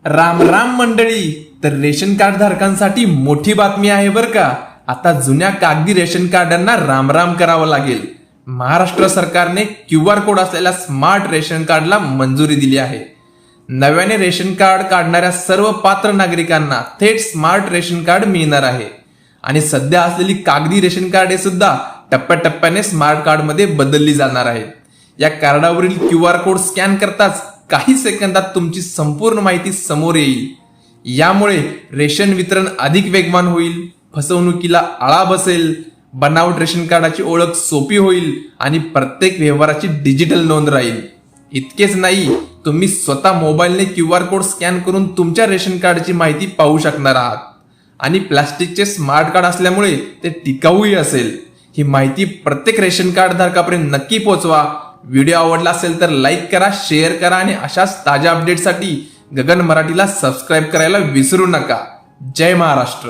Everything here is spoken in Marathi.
राम राम मंडळी. तर रेशन कार्ड धारकांसाठी मोठी बातमी आहे बरं का. आता जुन्या कागदी रेशन कार्डांना राम राम करावं लागेल. महाराष्ट्र सरकारने QR कोड असलेल्या स्मार्ट रेशन कार्डला मंजुरी दिली आहे. नव्याने रेशन कार्ड काढणाऱ्या सर्व पात्र नागरिकांना थेट स्मार्ट रेशन कार्ड मिळणार आहे. आणि सध्या असलेली कागदी रेशन कार्डे सुद्धा टप्प्याटप्प्याने स्मार्ट कार्ड मध्ये बदलली जाणार आहेत. या कार्डावरील QR कोड स्कॅन करताच काही सेकंदात तुमची संपूर्ण माहिती समोर येईल. यामुळे रेशन वितरण अधिक वेगवान होईल, फसवणुकीला आळा बसेल, बनावट रेशन कार्डाची ओळख सोपी होईल आणि प्रत्येक व्यवहाराची डिजिटल नोंद राहील. इतकेच नाही, तुम्ही स्वतः मोबाईलने QR कोड स्कॅन करून तुमच्या रेशन कार्डची माहिती पाहू शकणार आहात. आणि प्लास्टिकचे स्मार्ट कार्ड असल्यामुळे ते टिकाऊही असेल. ही माहिती प्रत्येक रेशन कार्ड धारकापर्यंत नक्की पोहोचवा. व्हिडिओ आवडला असेल तर लाईक करा, शेअर करा आणि अशाच ताज्या अपडेटसाठी गगन मराठीला सबस्क्राईब करायला विसरू नका. जय महाराष्ट्र.